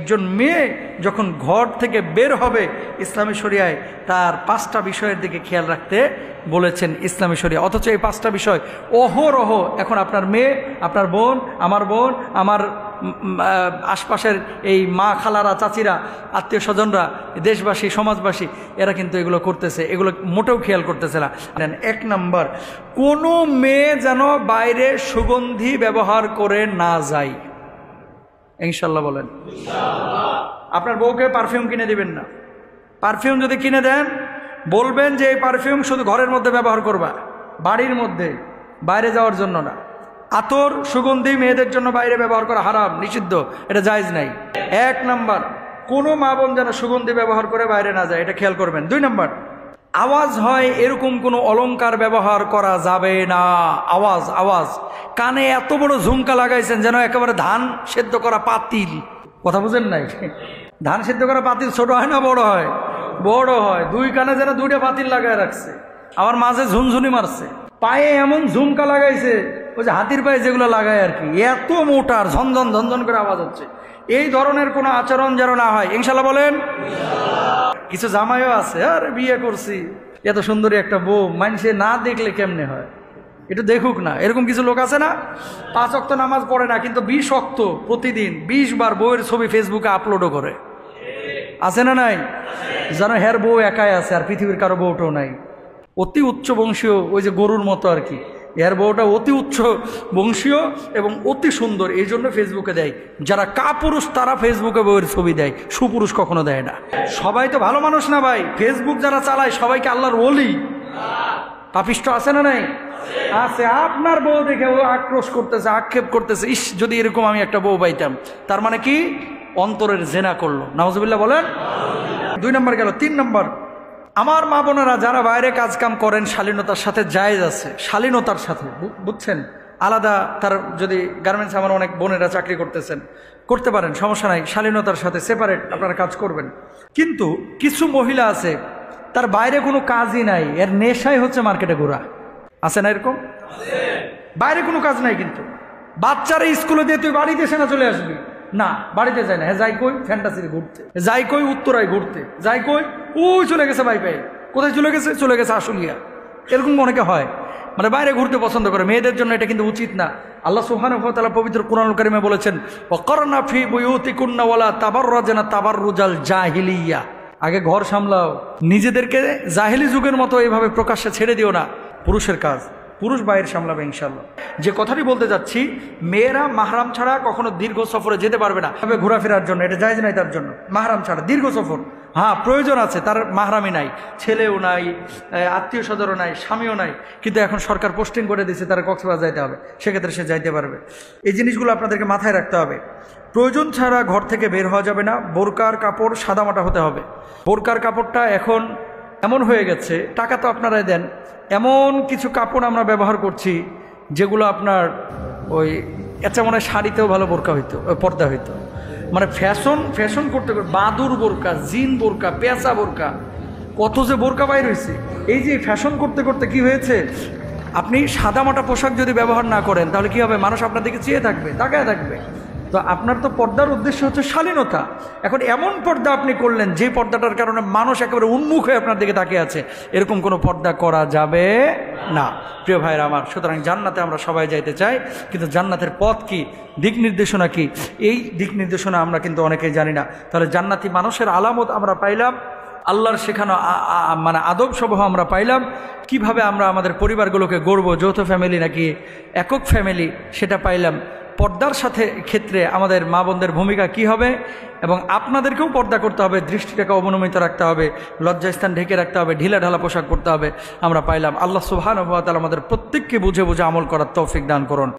একজন মেয়ে যখন ঘর থেকে বের হবে ইসলামী শরিয়ায় তার 5টা বিষয়ের দিকে খেয়াল রাখতে বলেছেন ইসলামী শরিয়া। অথচ এই 5টা বিষয় অহরহ এখন আপনার মেয়ে, আপনার বোন, আমার আশপাশের এই মা, খালারা, চাচিরা, আত্মীয় স্বজনরা, দেশবাসী, সমাজবাসী এরা কিন্তু এগুলো করতেছে, এগুলো মোটেও খেয়াল করতেছে না। 1 নাম্বার, কোনো মেয়ে যেন বাইরে সুগন্ধি ব্যবহার করে না যায়। ইনশাল্লাহ বলেন। আপনার বউকে পারফিউম কিনে দিবেন না। পারফিউম যদি কিনে দেন বলবেন যে এই পারফিউম শুধু ঘরের মধ্যে ব্যবহার করবা, বাড়ির মধ্যে, বাইরে যাওয়ার জন্য না। আতর, সুগন্ধি মেয়েদের জন্য বাইরে ব্যবহার করা হারাম, নিষিদ্ধ, এটা জায়েজ নাই। 1 নাম্বার, কোনো মা বোন যেন সুগন্ধি ব্যবহার করে বাইরে না যায়, এটা খেয়াল করবেন। 2 নাম্বার, আওয়াজ হয় এরকম কোনো অলংকার ব্যবহার করা যাবে না। আওয়াজ কানে এত বড় ঝুমকা লাগাইছেন যেন একেবারে ধান সেদ্ধ করা পাতিল। কথা বুঝেন নাই? ধান সেদ্ধ করা পাতিল ছোট হয় না বড় হয়? বড় হয়। 2 কানে যেন 2টা পাতিল লাগায় রাখছে, আবার মাঝে ঝুনঝুনি মারছে। পায়ে এমন ঝুমকা লাগাইছে, ওই যে হাতির পায়ে যেগুলো লাগায় আর কি, এত মোটার ঝনঝন ঝনঝন করে আওয়াজ হচ্ছে। এই ধরনের কোনো আচরণ যেন না হয়, ইনশাল্লাহ বলেন। কিছু জামাইও আছে, আরে বিয়ে করছি, এত সুন্দরী একটা বউ, মানুষে না দেখলে কেমনে হয়, একটু দেখুক না, এরকম কিছু লোক আছে না? 5 ওয়াক্ত নামাজ পড়ে না, কিন্তু 20 ওয়াক্ত প্রতিদিন 20 বার বউয়ের ছবি ফেসবুকে আপলোডও করে। আছে না নাই? যেন হের বউ একাই আছে আর পৃথিবীর কারো বউটাও নাই। অতি উচ্চ বংশীয়, ওই যে গরুর মতো আর কি, এর বউটা অতি উচ্চ বংশীয় এবং অতি সুন্দর, এই জন্য ফেসবুকে দেয়। যারা কাপুরুষ তারা ফেসবুকে বউয়ের ছবি দেয়, সুপুরুষ কখনো দেয় না। সবাই তো ভালো মানুষ না ভাই, ফেসবুক যারা চালায় সবাইকে আল্লাহর ওলি। পাপিষ্ট আছে না নাই? আছে। আপনার বউ দেখে ও আক্রোশ করতেছে, আক্ষেপ করতেছে, ইস যদি এরকম আমি একটা বউ পাইতাম। তার মানে কি? অন্তরের জেনা করলো। নাউজুবিল্লাহ বলেন। 2 নাম্বার গেল। 3 নাম্বার, আমার মা বোনেরা যারা বাইরে কাজ কাম করেন শালীনতার সাথে জায়েজ আছে, শালীনতার সাথে, বুঝছেন? আলাদা তার যদি গার্মেন্টস, আমার অনেক বোনেরা চাকরি করতেছেন, করতে পারেন, সমস্যা নাই, শালীনতার সাথে সেপারেট আপনারা কাজ করবেন। কিন্তু কিছু মহিলা আছে তার বাইরে কোনো কাজই নাই, এর নেশাই হচ্ছে মার্কেটে ঘোরা। আছে না এরকম? বাইরে কোনো কাজ নাই, কিন্তু বাচ্চারা স্কুলে দিয়ে তুই বাড়িতে এসে না চলে আসবি না, বাড়িতে যায় না। হ্যাঁ, যাই কই ফ্যান্টাসিতে ঘুরতে, যাই কই উত্তরায় ঘুরতে, যাই কই ওই চলে গেছে বাইপাই, কোথায় চলে গেছে আশুলিয়া। এরকম অনেকে হয়, মানে বাইরে ঘুরতে পছন্দ করে। মেয়েদের জন্য এটা কিন্তু উচিত না। আল্লাহ সুবহানাহু ওয়া তাআলা পবিত্র কুরআনুল কারীমে বলেছেন, ওয়াকারনা ফি বুয়ুতিকুন্না ওয়ালা তাবাররাজনা তাবাররুজাল জাহিলিয়া। আগে ঘর সামলাও, নিজেদেরকে জাহেলি যুগের মতো এইভাবে প্রকাশ্যে ছেড়ে দিও না। পুরুষের কাজ, পুরুষ বাইরে সামলাবে ইনশাল্লাহ। যে কথাটি বলতে যাচ্ছি, মেয়েরা মাহরাম ছাড়া কখনো দীর্ঘ সফরে যেতে পারবে না, তবে ঘোরাফেরার জন্য, এটা জায়েজ নাই তার জন্য। মাহরাম ছাড়া দীর্ঘ সফর, হ্যাঁ প্রয়োজন আছে, তার মাহরামই নাই, ছেলেও নাই, আত্মীয় স্বজনও নাই, স্বামীও নাই, কিন্তু এখন সরকার পোস্টিং করে দিয়েছে তারা কক্সবাজার যাইতে হবে, সেক্ষেত্রে সে যাইতে পারবে। এই জিনিসগুলো আপনাদেরকে মাথায় রাখতে হবে। প্রয়োজন ছাড়া ঘর থেকে বের হওয়া যাবে না। বোরকার কাপড় সাদামাটা হতে হবে। বোরকার কাপড়টা এখন এমন হয়ে গেছে, টাকা তো আপনারাই দেন, এমন কিছু কাপড় আমরা ব্যবহার করছি যেগুলো আপনার ওই একটা মনে হয় শাড়িতেও ভালো বোরকা হইতো, পর্দা হইতো। মানে ফ্যাশন করতে করতে বাদুর বোরকা, জিন বোরকা, পেঁচা বোরকা, কত যে বোরকা বাইর হয়েছে। এই যে ফ্যাশন করতে করতে কি হয়েছে, আপনি সাদামাটা পোশাক যদি ব্যবহার না করেন তাহলে কি হবে? মানুষ আপনার দিকে চেয়ে থাকবে, তাকায় থাকবে। তো আপনার তো পর্দার উদ্দেশ্য হচ্ছে শালীনতা। এখন এমন পর্দা আপনি করলেন যে পর্দাটার কারণে মানুষ একেবারে উন্মুখ হয়ে আপনার দিকে তাকিয়ে আছে, এরকম কোনো পর্দা করা যাবে না প্রিয় ভাইরা আমার। সুতরাং জান্নাতে আমরা সবাই যাইতে চাই, কিন্তু জান্নাতের পথ কি, দিক নির্দেশনা কি, এই দিক নির্দেশনা আমরা কিন্তু অনেকেই জানি না। তাহলে জান্নাতি মানুষের আলামত আমরা পাইলাম, আল্লাহর শেখানো মানে আদব সমূহ আমরা পাইলাম, কিভাবে আমরা আমাদের পরিবারগুলোকে গড়ব, যৌথ ফ্যামিলি নাকি একক ফ্যামিলি সেটা পাইলাম। পর্দার সাথে ক্ষেত্রে আমাদের মা বোনদের ভূমিকা কি হবে, এবং আপনাদেরকেও পর্দা করতে হবে, দৃষ্টিটাকে অবনমিত রাখতে হবে, লজ্জাস্থান ঢেকে রাখতে হবে, ঢিলা ঢালা পোশাক পরতে হবে, আমরা পাইলাম। আল্লাহ সুবহানাহু ওয়া তাআলা আমাদের প্রত্যেককে বুঝে বুঝে আমল করার তৌফিক দান করুন।